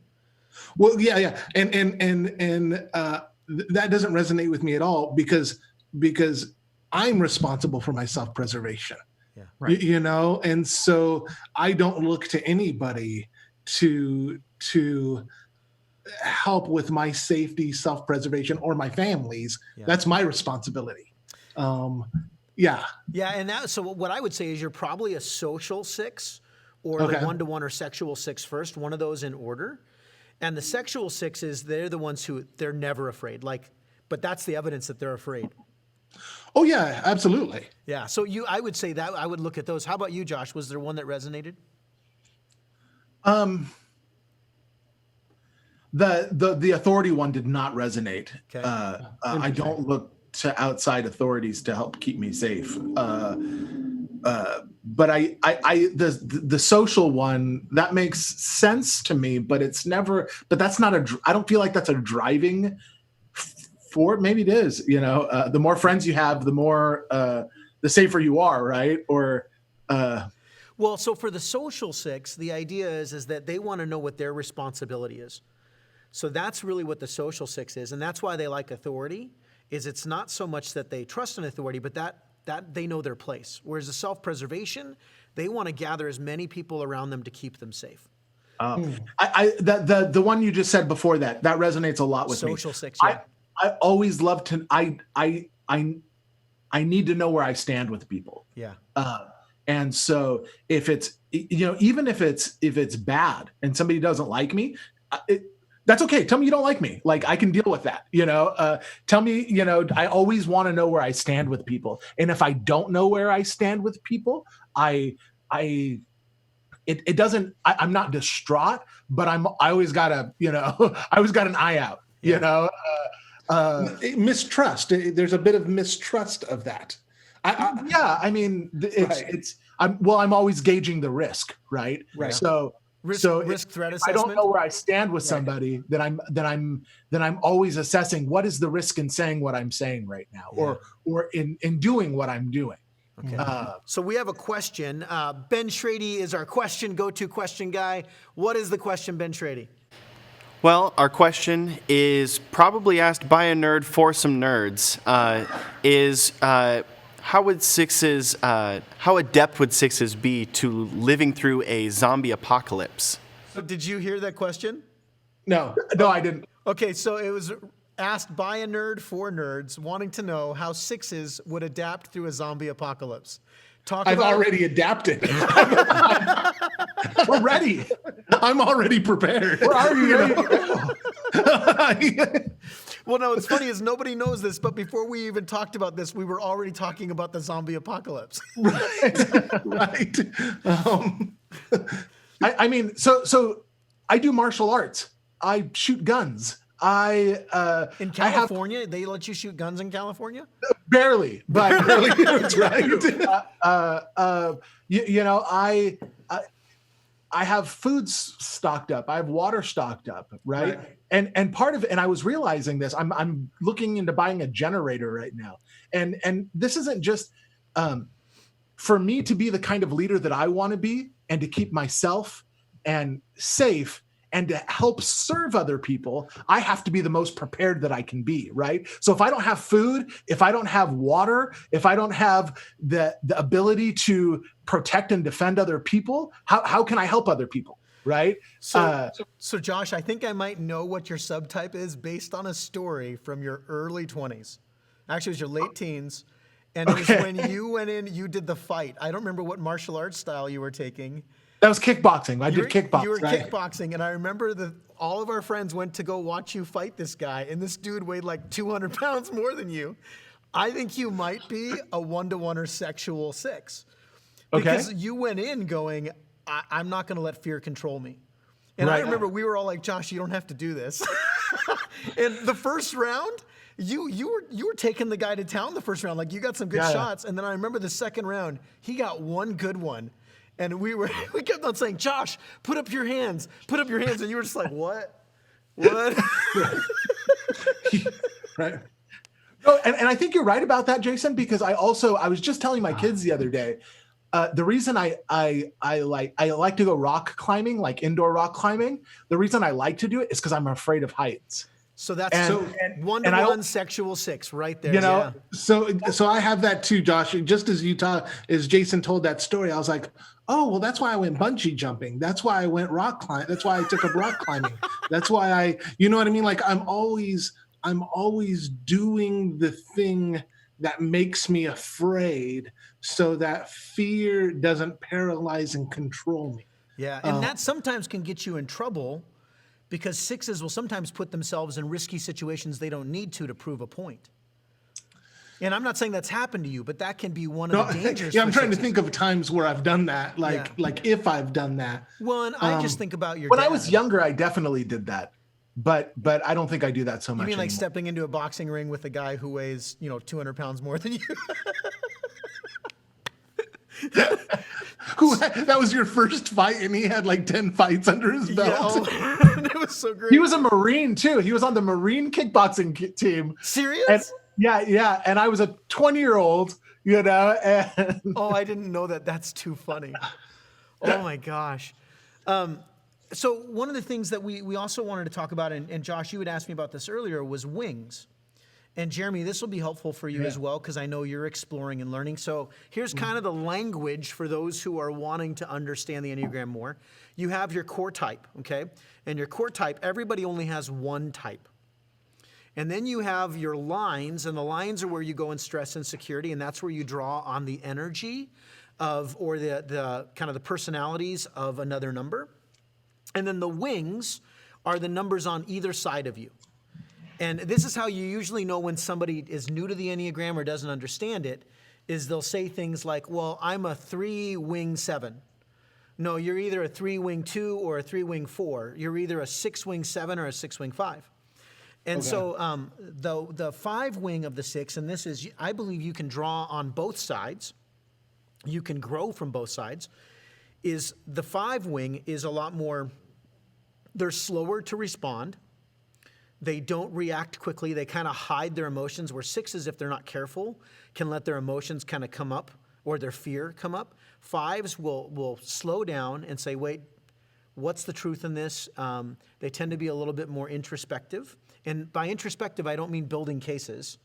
Well, yeah, and that doesn't resonate with me at all because I'm responsible for my self-preservation.
Yeah.
Right.
And so I don't look to anybody to help with my safety, self-preservation, or my family's.
Yeah.
That's my responsibility. Yeah.
Yeah, and so what I would say is you're probably a social 6 or
Okay.
the one-to-one or sexual 6 first, one of those in order. And the sexual 6s, they're the ones who they're never afraid. But that's the evidence that they're afraid.
Oh yeah, absolutely.
Yeah. So I would say that I would look at those. How about you, Josh? Was there one that resonated?
The authority one did not resonate.
Okay.
I don't look to outside authorities to help keep me safe. But the social one, that makes sense to me, but that's not I don't feel like that's a driving for, maybe it is, the more friends you have, the more, the safer you are. Right. Or,
well, so for the social 6, the idea is that they want to know what their responsibility is. So that's really what the social 6 is. And that's why they like authority, is it's not so much that they trust in authority, but that they know their place. Whereas the self-preservation, they want to gather as many people around them to keep them safe.
The one you just said before that resonates a lot with me.
Social 6, yeah.
I always love to, I need to know where I stand with people.
Yeah.
And so if it's, even if it's bad and somebody doesn't like me, that's okay. Tell me you don't like me. Like, I can deal with that. Tell me, I always want to know where I stand with people. And if I don't know where I stand with people, I'm not distraught, but I always got an eye out,
mistrust. There's a bit of mistrust of that.
I'm always gauging the risk, right?
Right.
So
risk threat assessment.
I don't know where I stand with somebody, then I'm always assessing what is the risk in saying what I'm saying right now, or in doing what I'm doing.
Okay. So we have a question. Ben Schrady is our go-to question guy. What is the question, Ben Schrady?
Well, our question is probably asked by a nerd for some nerds. How adept would 6s be to living through a zombie apocalypse?
So did you hear that question?
No,
I didn't.
Okay, so it was asked by a nerd for nerds wanting to know how 6s would adapt through a zombie apocalypse.
I've already adapted.
We're ready.
I'm already prepared.
Where are you ready?
Well, no, what's funny is nobody knows this, but before we even talked about this, we were already talking about the zombie apocalypse.
Right.
So I do martial arts. I shoot guns.
In California, they let you shoot guns in California?
Barely, but
That's right.
I have foods stocked up. I have water stocked up, right? And part of it, and I was realizing this, I'm looking into buying a generator right now. And this isn't just for me to be the kind of leader that I want to be and to keep myself and safe and to help serve other people, I have to be the most prepared that I can be, right? So if I don't have food, if I don't have water, if I don't have the ability to protect and defend other people, how can I help other people, right?
So Josh, I think I might know what your subtype is based on a story from your early 20s. Actually, it was your late teens. And it was when you went in, you did the fight. I don't remember what martial arts style you were taking.
That was kickboxing. I did kickboxing.
You were kickboxing, and I remember all of our friends went to go watch you fight this guy, and this dude weighed like 200 pounds more than you. I think you might be a 1-to-1 or sexual 6. Because you went in going, I'm not going to let fear control me. And I remember we were all like, Josh, you don't have to do this. And the first round, you were taking the guy to town the first round. Like, you got some good shots. And then I remember the second round, he got one good one. And we kept on saying, Josh, put up your hands. And you were just like, what?
Right.
No, and I think you're right about that, Jason, because I was just telling my kids the other day, the reason I like to go rock climbing, like indoor rock climbing, the reason I like to do it is because I'm afraid of heights.
So that's
And I-
one-to-one sexual 6 right there.
You know,
yeah.
So I have that too, Josh. Just as Jason told that story, I was like, oh, well, that's why I went bungee jumping. That's why I went rock climbing. That's why I took up rock climbing. That's why you know what I mean? Like I'm always doing the thing that makes me afraid so that fear doesn't paralyze and control me.
Yeah, and that sometimes can get you in trouble because 6s will sometimes put themselves in risky situations they don't need to prove a point. And I'm not saying that's happened to you, but that can be one of the dangers.
Yeah, I'm
for
trying to
6s.
think of times where I've done that, like if I've done that.
Well, and I just think about your
when
dad.
I was younger, I definitely did that, but I don't think I do that so much.
You mean like
anymore.
stepping into a boxing ring with a guy who weighs, 200 pounds more than you?
That was your first fight, and he had like 10 fights under his belt.
It was so great.
He was a Marine too. He was on the Marine kickboxing team.
Serious?
And, yeah. And I was a 20-year-old, and
Oh, I didn't know that. That's too funny. Oh my gosh. So one of the things that we also wanted to talk about, and Josh, you had asked me about this earlier, was wings. And Jeremy, this will be helpful for you as well, because I know you're exploring and learning. So here's kind of the language for those who are wanting to understand the Enneagram more. You have your core type, okay? And your core type, everybody only has one type. And then you have your lines, and the lines are where you go in stress and security, and that's where you draw on the energy of, or the kind of the personalities of another number. And then the wings are the numbers on either side of you. And this is how you usually know when somebody is new to the Enneagram or doesn't understand it, is they'll say things like, well, I'm a 3-wing 7. No, you're either a 3-wing 2 or a 3-wing 4. You're either a 6-wing 7 or a 6-wing 5. And so the 5-wing of the 6, and this is, I believe you can draw on both sides. You can grow from both sides. Is the 5-wing is a lot more, they're slower to respond. They don't react quickly. They kind of hide their emotions, where 6s, if they're not careful, can let their emotions kind of come up or their fear come up. 5s will slow down and say, wait, what's the truth in this? They tend to be a little bit more introspective. And by introspective, I don't mean building cases.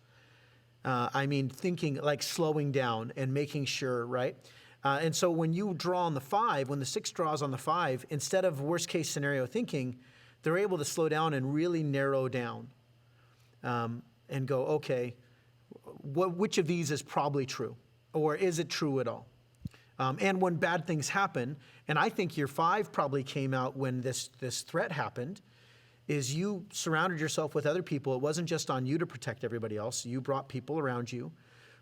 I mean thinking, like slowing down and making sure, right? And so when you draw on the 5, when the 6 draws on the 5, instead of worst case scenario thinking, they're able to slow down and really narrow down and go, okay, which of these is probably true? Or is it true at all? And when bad things happen, and I think your 5 probably came out when this threat happened, is you surrounded yourself with other people. It wasn't just on you to protect everybody else. You brought people around you,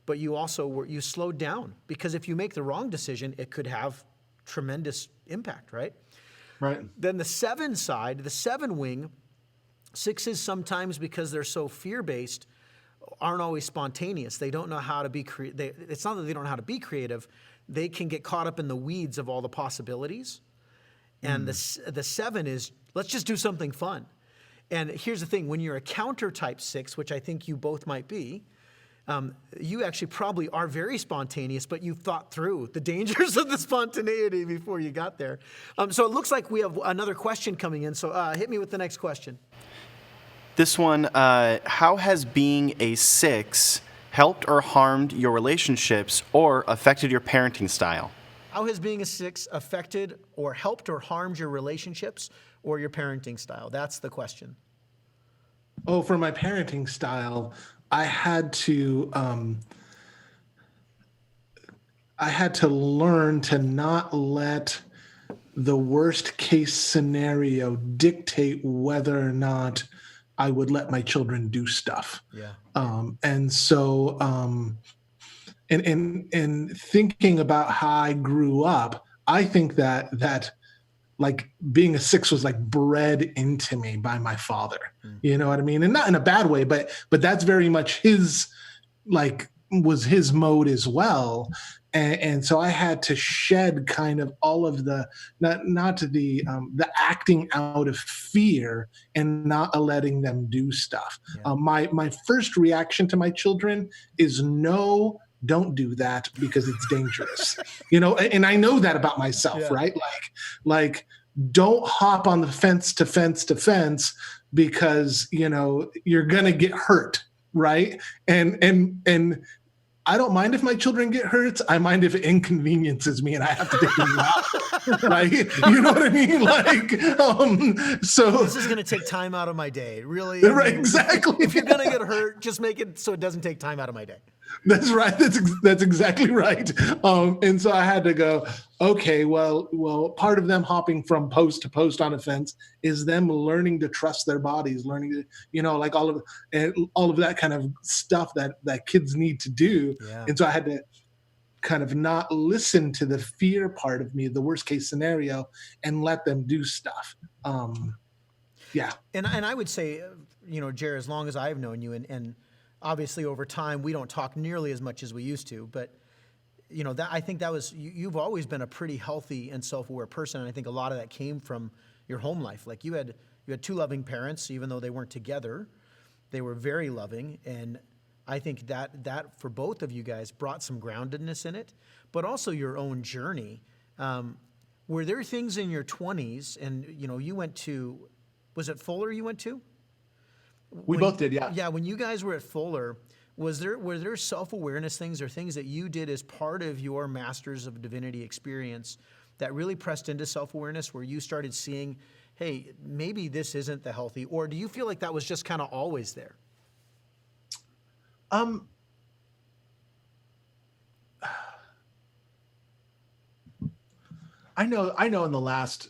but you also you slowed down, because if you make the wrong decision, it could have tremendous impact, right?
right.
Then the 7 side, the 7-wing, 6s sometimes, because they're so fear-based, aren't always spontaneous. They don't know how to be creative. It's not that they don't know how to be creative. They can get caught up in the weeds of all the possibilities. And the 7 is, let's just do something fun. And here's the thing. When you're a counter type 6, which I think you both might be, you actually probably are very spontaneous, but you've thought through the dangers of the spontaneity before you got there. So it looks like we have another question coming in. So hit me with the next question.
This one, how has being a 6 helped or harmed your relationships or affected your parenting style?
How has being a 6 affected or helped or harmed your relationships or your parenting style? That's the question.
Oh, for my parenting style, I had to learn to not let the worst case scenario dictate whether or not I would let my children do stuff.
Yeah.
And so, in thinking about how I grew up, I think that like being a 6 was like bred into me by my father. You know what I mean? And not in a bad way, but that's very much his like was his mode as well. And so I had to shed kind of all of the the acting out of fear and not letting them do stuff.
Yeah.
My first reaction to my children is no, don't do that because it's dangerous. And I know that about myself,
Yeah.
right? Like don't hop on the fence to fence to fence because you're gonna get hurt, right? And I don't mind if my children get hurt. I mind if it inconveniences me and I have to take them out. Right? You know what I mean? So
this is going to take time out of my day. Really?
Right, exactly.
If you're going to get hurt, just make it so it doesn't take time out of my day.
That's right. That's exactly right. And so I had to go, okay, well, part of them hopping from post to post on a fence is them learning to trust their bodies, learning to, like all of that kind of stuff that kids need to do.
Yeah.
And so I had to kind of not listen to the fear part of me, the worst case scenario, and let them do stuff. Yeah.
And I would say, Jared, as long as I've known you, and obviously over time we don't talk nearly as much as we used to, but that I think that was you've always been a pretty healthy and self-aware person, and I think a lot of that came from your home life. Like you had two loving parents, even though they weren't together, they were very loving, and I think that for both of you guys brought some groundedness in it, but also your own journey. Were there things in your 20s, and you went to, was it Fuller you went to?
We both did, yeah.
Yeah, when you guys were at Fuller, were there self-awareness things or things that you did as part of your Masters of Divinity experience that really pressed into self-awareness, where you started seeing, hey, maybe this isn't the healthy, or do you feel like that was just kind of always there?
I know in the last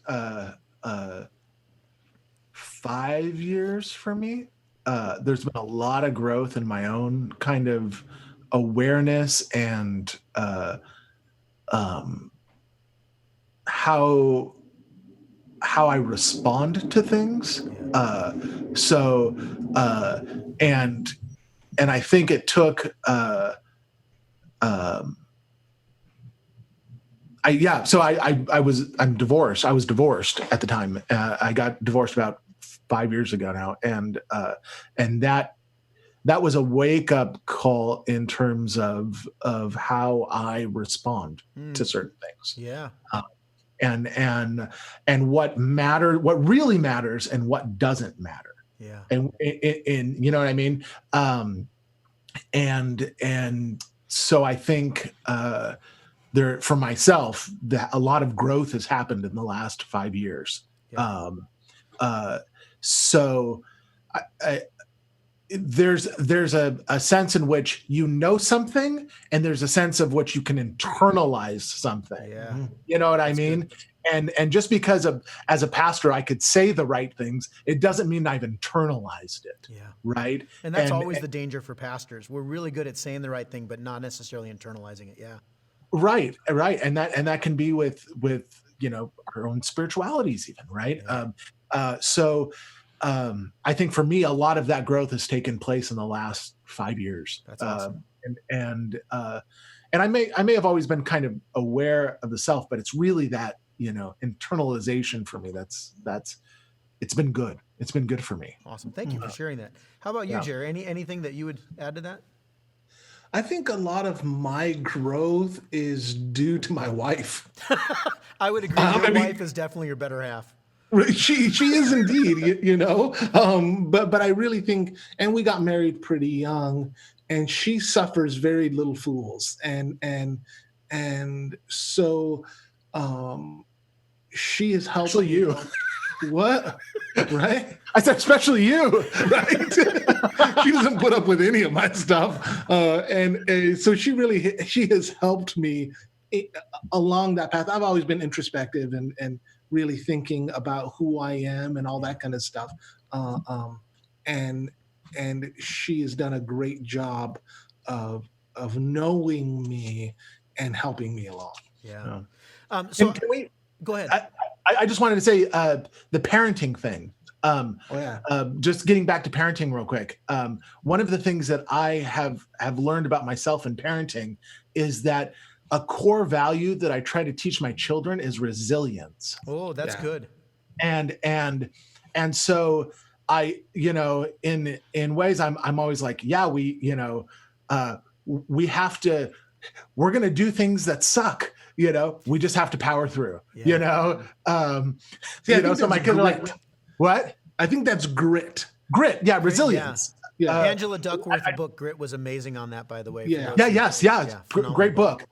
5 years for me, there's been a lot of growth in my own kind of awareness and how I respond to things. And I think it took I'm divorced. I was divorced at the time. I got divorced about 5 years ago now. And that was a wake up call in terms of how I respond to certain things.
Yeah.
And what really matters and what doesn't matter.
Yeah.
And you know what I mean? And so I think, for myself, that a lot of growth has happened in the last 5 years.
Yeah.
So there's a sense in which something, and there's a sense of which you can internalize something.
Yeah.
You know what I mean? Good. And just because as a pastor I could say the right things, it doesn't mean I've internalized it.
Yeah.
Right.
And that's always the danger for pastors. We're really good at saying the right thing, but not necessarily internalizing it. Yeah. Right.
And that can be with our own spiritualities even, right?
Yeah.
So I think for me, a lot of that growth has taken place in the last 5 years.
That's awesome.
And I may have always been kind of aware of the self, but it's really that, internalization for me. It's been good. It's been good for me.
Awesome. Thank you for sharing that. How about you, Jerry? Anything that you would add to that?
I think a lot of my growth is due to my wife.
I would agree. Your wife is definitely your better half.
She is indeed, but I really think, and we got married pretty young, and she suffers very little fools. And so she has helped.
Especially you.
What? Right?
I said, especially you.
Right? She doesn't put up with any of my stuff. So she has helped me along that path. I've always been introspective and really thinking about who I am and all that kind of stuff. And she has done a great job of knowing me and helping me along.
Yeah. So
can we
go ahead?
I just wanted to say the parenting thing. Just getting back to parenting real quick. One of the things that I have learned about myself in parenting is that a core value that I try to teach my children is resilience.
Oh, that's good.
And so I, in ways I'm always like, yeah, we have to, we're going to do things that suck, we just have to power through, so my kids are like, what?
I think that's grit.
Grit. Yeah. Resilience.
Yeah.
Angela Duckworth's book Grit was amazing on that, by the way.
Yeah.
Great book.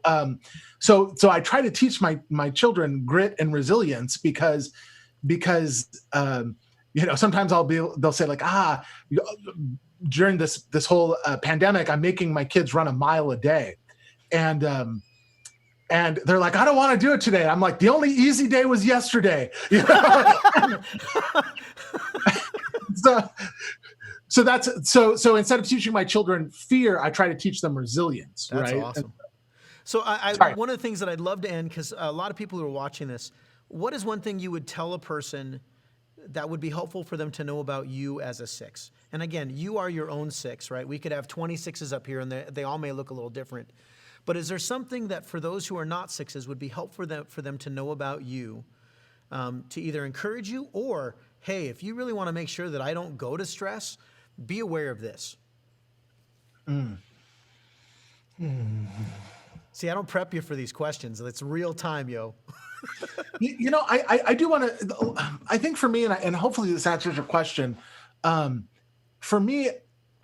So I try to teach my children grit and resilience because sometimes they'll say like, during this whole pandemic, I'm making my kids run a mile a day, and they're like, I don't want to do it today. I'm like, the only easy day was yesterday. So instead of teaching my children fear, I try to teach them resilience.
That's
right?
awesome. So one of the things that I'd love to end, because a lot of people who are watching this, what is one thing you would tell a person that would be helpful for them to know about you as a 6? And again, you are your own 6, right? We could have 26s up here, and they all may look a little different. But is there something that for those who are not 6s would be helpful for them to know about you, to either encourage you or, hey, if you really want to make sure that I don't go to stress, be aware of this. See, I don't prep you for these questions. It's real time, yo.
I do want to, I think for me, and hopefully this answers your question. For me,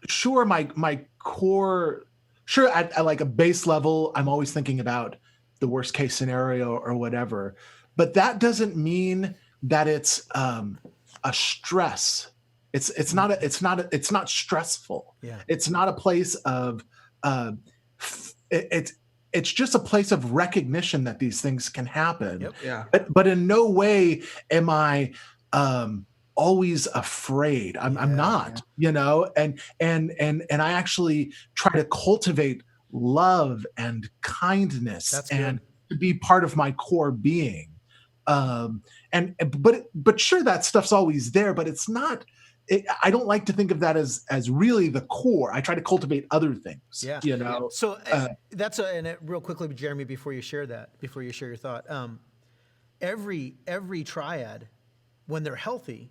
sure, my core, sure, at like a base level, I'm always thinking about the worst case scenario or whatever, but that doesn't mean that it's a stress. It's not stressful.
Yeah.
It's not a place of, it's just a place of recognition that these things can happen.
Yep.
Yeah.
But in no way am I always afraid. I'm not, and I actually try to cultivate love and kindness and to be part of my core being. But sure, that stuff's always there, but it's not. I don't like to think of that as really the core. I try to cultivate other things.
Yeah. So and real quickly, Jeremy, before you share your thought, every triad, when they're healthy,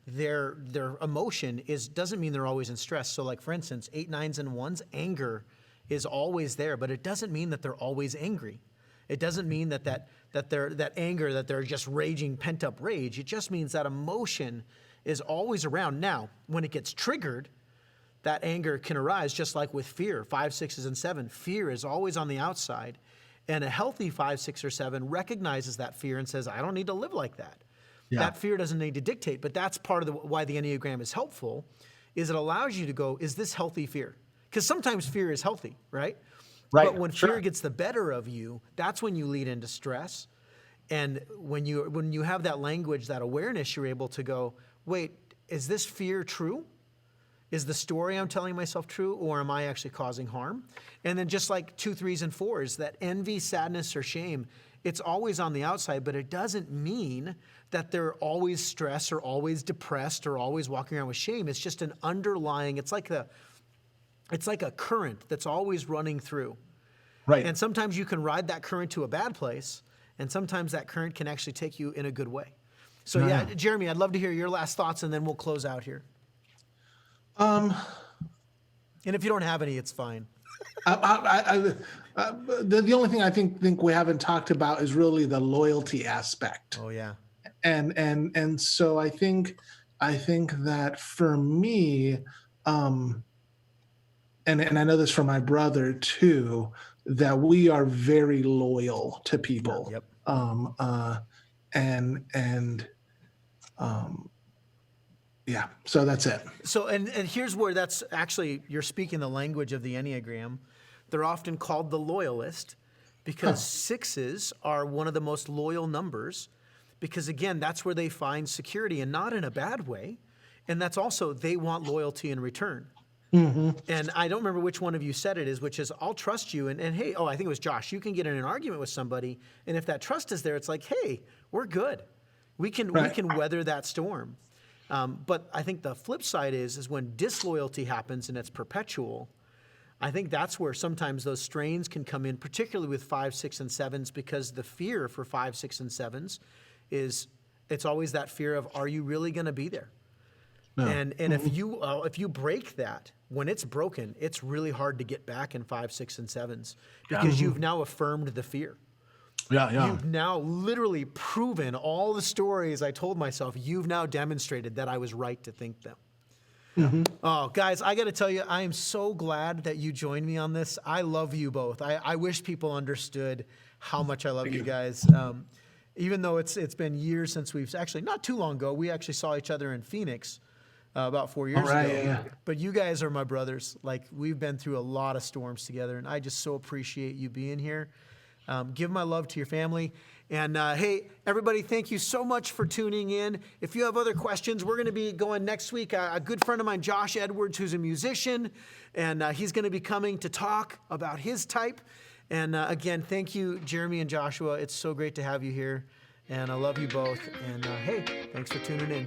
their emotion doesn't mean they're always in stress. So like, for instance, 8, 9s, and 1s, anger is always there, but it doesn't mean that they're always angry. It doesn't mean that anger, that they're just raging, pent up rage. It just means that emotion is always around. Now, when it gets triggered, that anger can arise, just like with fear. 5, 6s, and 7, fear is always on the outside. And a healthy 5, 6, or 7 recognizes that fear and says, I don't need to live like that. Yeah. That fear doesn't need to dictate, but that's part of why the Enneagram is helpful, is it allows you to go, is this healthy fear? Because sometimes fear is healthy, right?
Right.
But when fear gets the better of you, that's when you lead into stress. And when you have that language, that awareness, you're able to go, wait, is this fear true? Is the story I'm telling myself true, or am I actually causing harm? And then just like 2, 3s, and 4s, that envy, sadness, or shame, it's always on the outside, but it doesn't mean that they're always stressed or always depressed or always walking around with shame. It's just an underlying, it's like a current that's always running through.
Right.
And sometimes you can ride that current to a bad place, and sometimes that current can actually take you in a good way. So yeah, Jeremy, I'd love to hear your last thoughts, and then we'll close out here. And if you don't have any, it's fine.
The only thing I think we haven't talked about is really the loyalty aspect.
Oh yeah.
And so I think that for me, and I know this from my brother too, that we are very loyal to people.
Yep.
Yeah, so that's it.
So, and here's where that's actually, you're speaking the language of the Enneagram. They're often called the loyalist because 6s are one of the most loyal numbers because, again, that's where they find security, and not in a bad way. And that's also, they want loyalty in return. Mm-hmm. And I don't remember which one of you said it is, which is, I'll trust you. And hey, I think it was Josh, you can get in an argument with somebody, and if that trust is there, it's like, hey, we're good. We can weather that storm. But I think the flip side is when disloyalty happens and it's perpetual, I think that's where sometimes those strains can come in, particularly with 5, 6, and 7s, because the fear for 5, 6, and 7s is it's always that fear of, are you really going to be there? No. And if you break that, when it's broken, it's really hard to get back in 5, 6, and 7s because you've now affirmed the fear. You've now literally proven all the stories I told myself. You've now demonstrated that I was right to think them. Oh, guys, I got to tell you, I am so glad that you joined me on this. I love you both. I wish people understood how much I love you guys. Even though it's been years since we've actually, not too long ago, we actually saw each other in Phoenix about 4 years ago.
Yeah.
But you guys are my brothers. Like, we've been through a lot of storms together, and I just so appreciate you being here. Give my love to your family. And hey, everybody, thank you so much for tuning in. If you have other questions, we're going to be going next week. A good friend of mine, Josh Edwards, who's a musician, and he's going to be coming to talk about his type. And again, thank you, Jeremy and Joshua. It's so great to have you here. And I love you both. And hey, thanks for tuning in.